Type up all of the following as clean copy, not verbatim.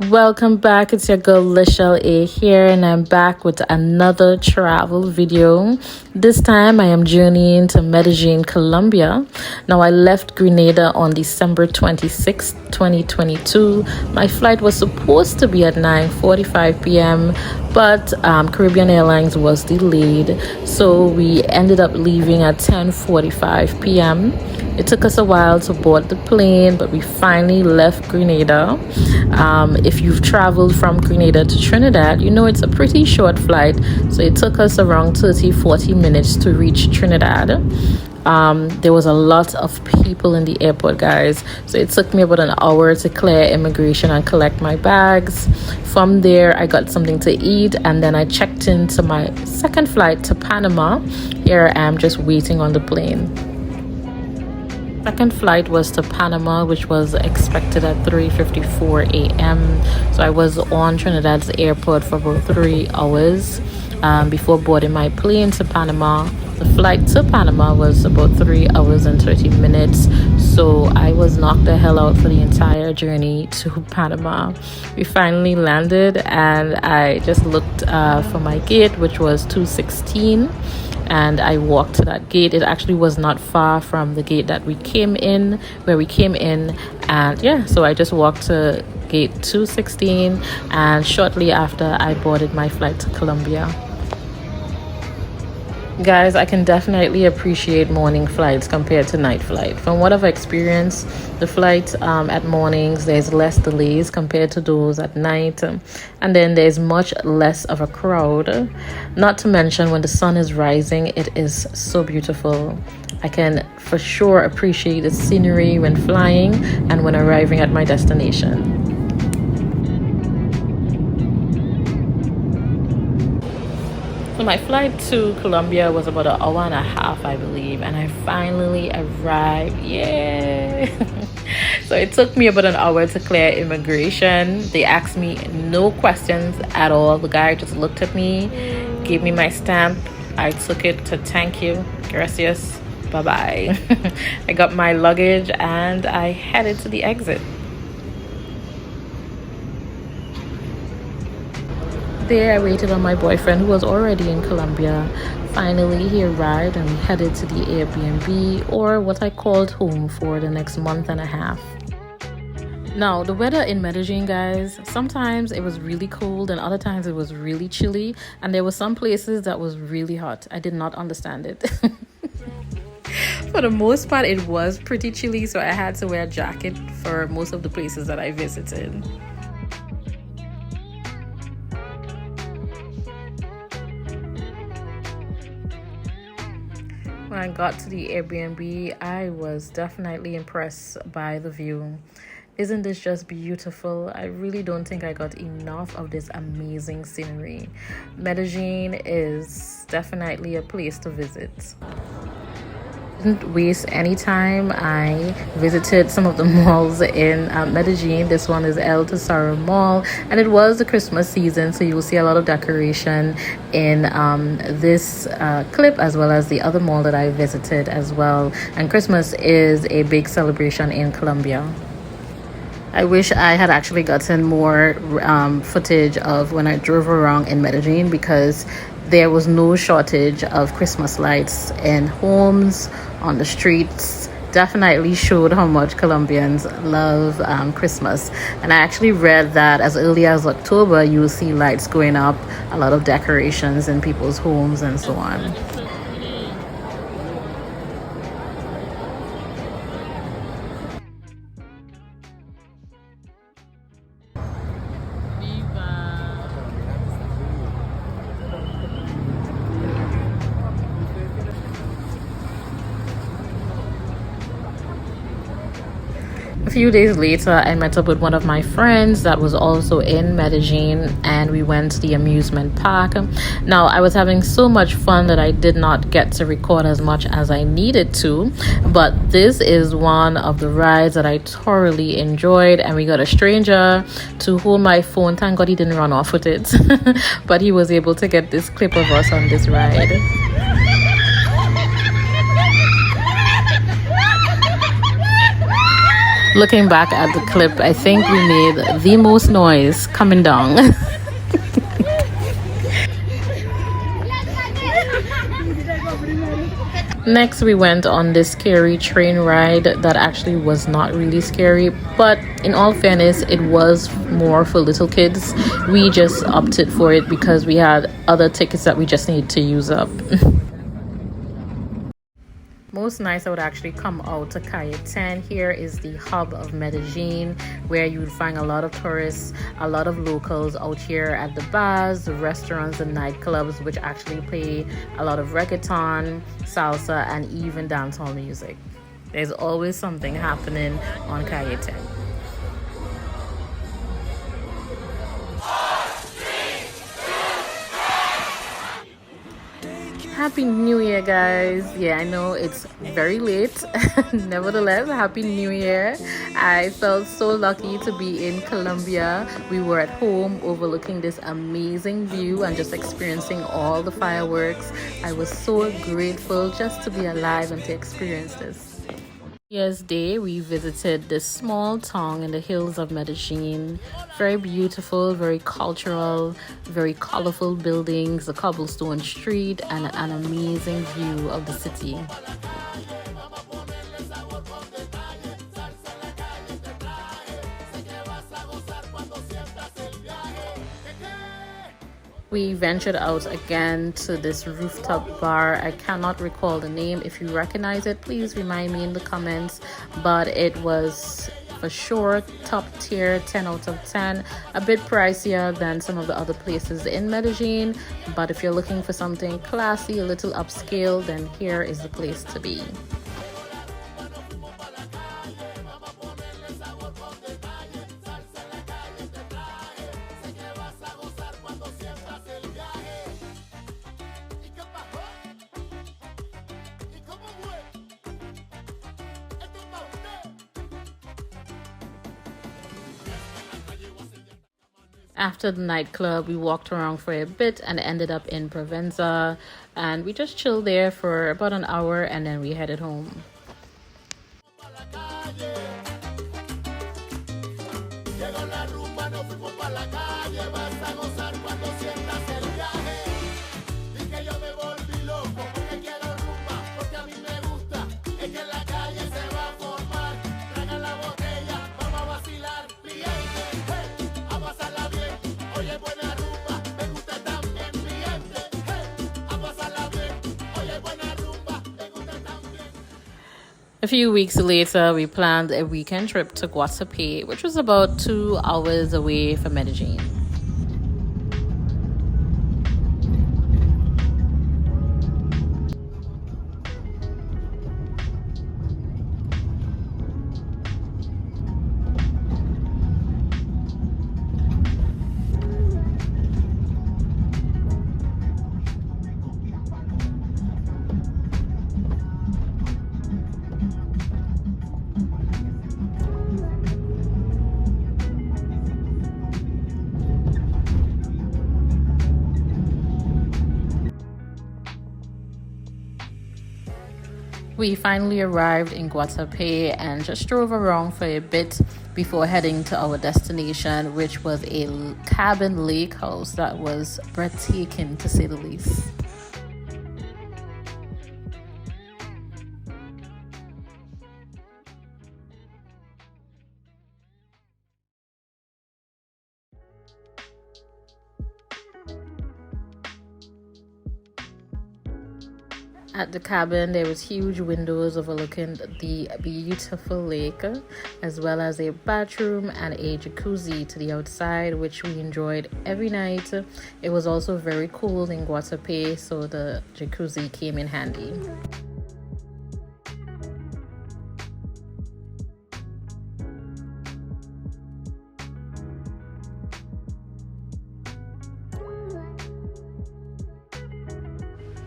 Welcome back, it's your girl Lishelle A here, and I'm back with another travel video. This time I am journeying to Medellin, Colombia. Now I left Grenada on December 26th, 2022. My flight was supposed to be at 9:45 p.m. but Caribbean Airlines was delayed, so we ended up leaving at 10:45 p.m. It took us a while to board the plane, but we finally left Grenada. If you've traveled from Grenada to Trinidad, you know it's a pretty short flight, so it took us around 30-40 minutes to reach Trinidad. There was a lot of people in the airport, guys, so it took me about an hour to clear immigration and collect my bags. From there I got something to eat, and then I checked into my second flight to Panama. Here I am just waiting on the plane. Second flight was to Panama, which was expected at 3:54 a.m. so I was on Trinidad's airport for about 3 hours before boarding my plane to Panama. The flight to Panama was about 3 hours and 30 minutes, so I was knocked the hell out for the entire journey to Panama. We finally landed, and I just looked for my gate, which was 216, and I walked to that gate. It actually was not far from the gate that we came in, and yeah, so I just walked to gate 216, and shortly after I boarded my flight to Colombia. Guys, I can definitely appreciate morning flights compared to night flight. From what I've experienced, the flight at mornings, there's less delays compared to those at night, and then there's much less of a crowd. Not to mention, when the sun is rising, it is so beautiful. I can for sure appreciate the scenery when flying and when arriving at my destination. So my flight to Colombia was about an hour and a half, I believe, and I finally arrived. Yay! So it took me about an hour to clear immigration. They asked me no questions at all. The guy just looked at me, gave me my stamp. I took it to thank you, gracias, bye-bye. I got my luggage and I headed to the exit. There I waited on my boyfriend, who was already in Colombia. Finally he arrived, and we headed to the Airbnb, or what I called home, for the next month and a half. Now the weather in Medellin, guys, sometimes it was really cold and other times it was really chilly, and there were some places that was really hot. I did not understand it. For the most part it was pretty chilly, so I had to wear a jacket for most of the places that I visited. When I got to the Airbnb, I was definitely impressed by the view. Isn't this just beautiful? I really don't think I got enough of this amazing scenery. Medellin is definitely a place to visit. Didn't waste any time. I visited some of the malls in Medellin. This one is El Tesoro Mall, and it was the Christmas season, so you will see a lot of decoration in this clip, as well as the other mall that I visited as well. And Christmas is a big celebration in Colombia. I wish I had actually gotten more footage of when I drove around in Medellin, because there was no shortage of Christmas lights in homes, on the streets. Definitely showed how much Colombians love Christmas. And I actually read that as early as October, you will see lights going up, a lot of decorations in people's homes and so on. A few days later, I met up with one of my friends that was also in Medellin, and we went to the amusement park. Now, I was having so much fun that I did not get to record as much as I needed to, but this is one of the rides that I thoroughly enjoyed, and we got a stranger to hold my phone. Thank God he didn't run off with it, but he was able to get this clip of us on this ride. Looking back at the clip, I think we made the most noise coming down. Next, we went on this scary train ride that actually was not really scary, but in all fairness, it was more for little kids. We just opted for it because we had other tickets that we just needed to use up. Most nights I would actually come out to Calle 10. Here is the hub of Medellin, where you would find a lot of tourists, a lot of locals out here at the bars, the restaurants, and nightclubs, which actually play a lot of reggaeton, salsa, and even dancehall music. There's always something happening on Calle 10. Happy New Year, guys. Yeah, I know it's very late. Nevertheless, Happy New Year. I felt so lucky to be in Colombia. We were at home overlooking this amazing view and just experiencing all the fireworks. I was so grateful just to be alive and to experience this. Year's Day, we visited this small town in the hills of Medellin. Very beautiful, very cultural, very colorful buildings, a cobblestone street, and an amazing view of the city. We ventured out again to this rooftop bar. I cannot recall the name. If you recognize it, please remind me in the comments. But it was for sure top tier, 10 out of 10. A bit pricier than some of the other places in Medellin. But if you're looking for something classy, a little upscale, then here is the place to be. After the nightclub, we walked around for a bit and ended up in Provenca, and we just chilled there for about an hour and then we headed home. A few weeks later, we planned a weekend trip to Guatape, which was about 2 hours away from Medellin. We finally arrived in Guatape and just drove around for a bit before heading to our destination, which was a cabin lake house that was breathtaking to say the least. At the cabin, there was huge windows overlooking the beautiful lake, as well as a bathroom and a jacuzzi to the outside, which we enjoyed every night. It was also very cold in Guatape, so the jacuzzi came in handy.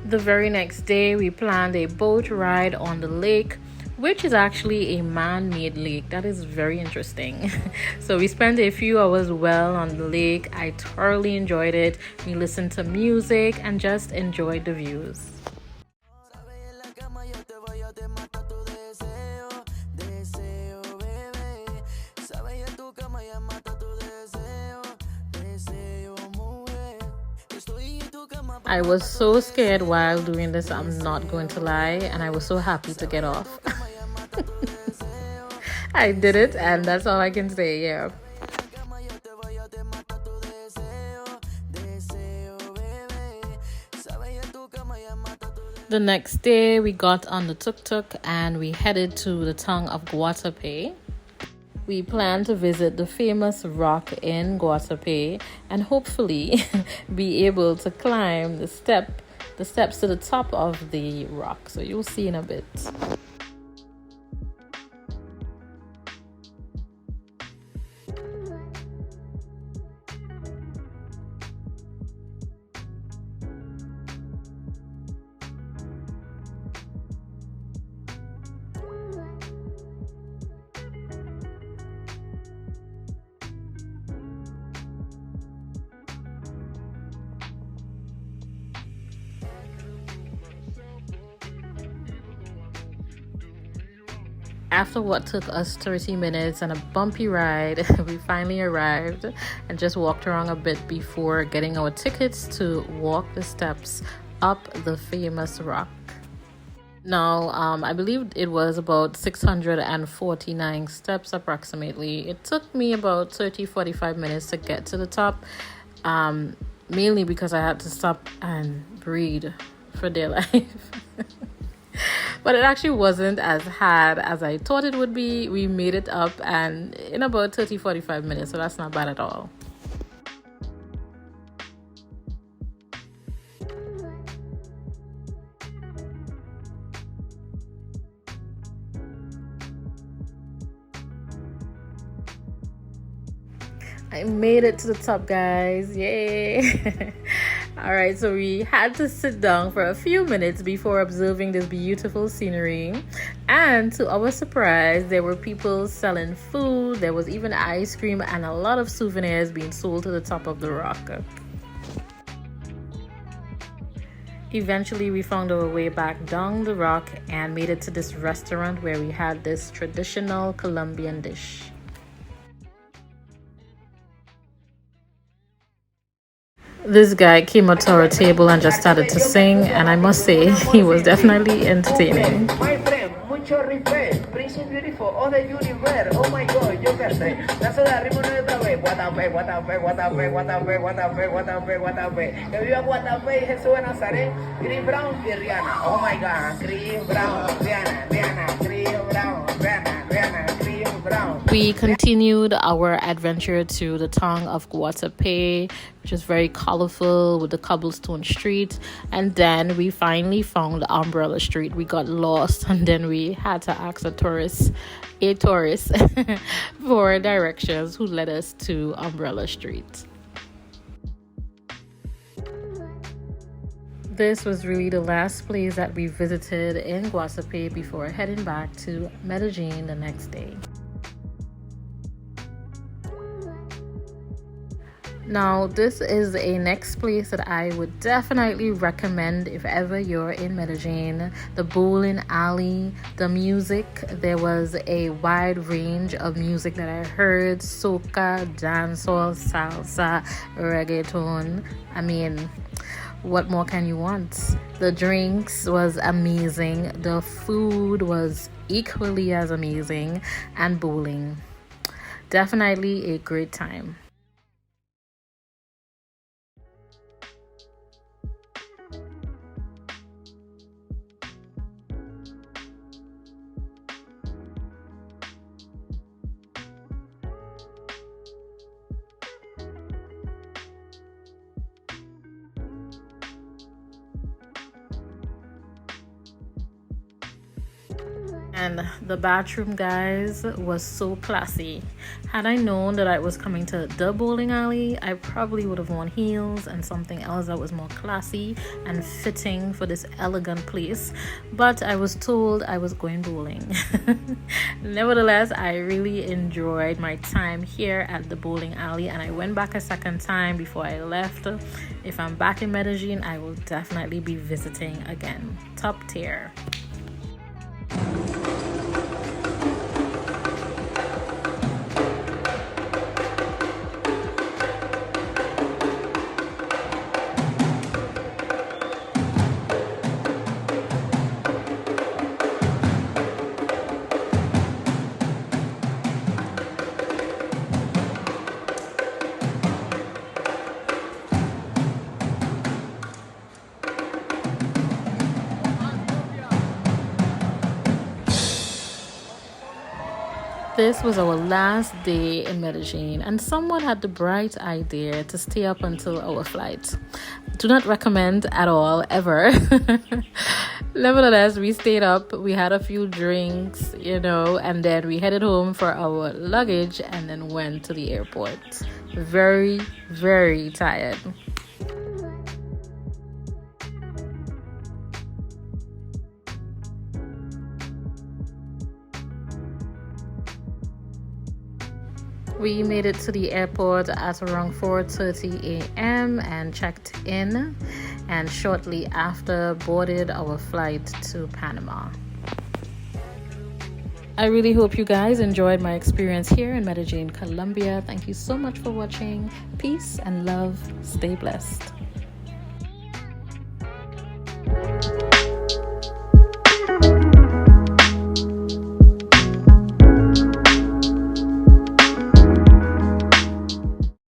The very next day, we planned a boat ride on the lake, which is actually a man-made lake. That is very interesting. So we spent a few hours well on the lake. I thoroughly enjoyed it. We listened to music and just enjoyed the views. I was so scared while doing this, I'm not going to lie, and I was so happy to get off. I did it, and that's all I can say. Yeah. The next day, we got on the tuk-tuk and we headed to the town of Guatape. We plan to visit the famous rock in Guatape and hopefully be able to climb the steps to the top of the rock. So you'll see in a bit. After what took us 30 minutes and a bumpy ride, we finally arrived and just walked around a bit before getting our tickets to walk the steps up the famous rock. Now, I believe it was about 649 steps approximately. It took me about 30-45 minutes to get to the top, mainly because I had to stop and breathe for dear life. But it actually wasn't as hard as I thought it would be. We made it up and in about 30-45 minutes, so that's not bad at all. I made it to the top, guys. Yay! All right, so we had to sit down for a few minutes before observing this beautiful scenery. And to our surprise, there were people selling food. There was even ice cream and a lot of souvenirs being sold to the top of the rock. Eventually, we found our way back down the rock and made it to this restaurant where we had this traditional Colombian dish. This guy came up to our table and just started to sing, and I must say, he was definitely entertaining. My friend, mucho respect, Princess Beautiful, all the universe, oh my god, yo qué sé. Lazo de arriba una otra vez, Guatape, Guatape, Guatape, Guatape, Guatape, Guatape, Guatape. Que viva Guatape y Jesús de Nazaret, Chris Brown y Rihanna, oh my god, Chris Brown, Rihanna, Chris Brown, Rihanna, Chris Brown. We continued our adventure to the town of Guatape, which is very colorful with the cobblestone street, and then we finally found Umbrella Street. We got lost and then we had to ask a tourist for directions who led us to Umbrella Street. This was really the last place that we visited in Guatape before heading back to Medellin the next day. Now, this is a next place that I would definitely recommend if ever you're in Medellin. The bowling alley, the music. There was a wide range of music that I heard. Soca, dancehall, salsa, reggaeton. I mean, what more can you want? The drinks was amazing. The food was equally as amazing. And bowling. Definitely a great time. And the bathroom, guys, was so classy. Had I known that I was coming to the bowling alley, I probably would have worn heels and something else that was more classy and fitting for this elegant place. But I was told I was going bowling. Nevertheless, I really enjoyed my time here at the bowling alley, and I went back a second time before I left. If I'm back in Medellin, I will definitely be visiting again. Top tier. This was our last day in Medellin, and someone had the bright idea to stay up until our flight. Do not recommend at all, ever. Nevertheless, we stayed up, we had a few drinks, and then we headed home for our luggage and then went to the airport. Very, very tired. We made it to the airport at around 4:30 a.m. and checked in, and shortly after boarded our flight to Panama. I really hope you guys enjoyed my experience here in Medellin, Colombia. Thank you so much for watching. Peace and love. Stay blessed.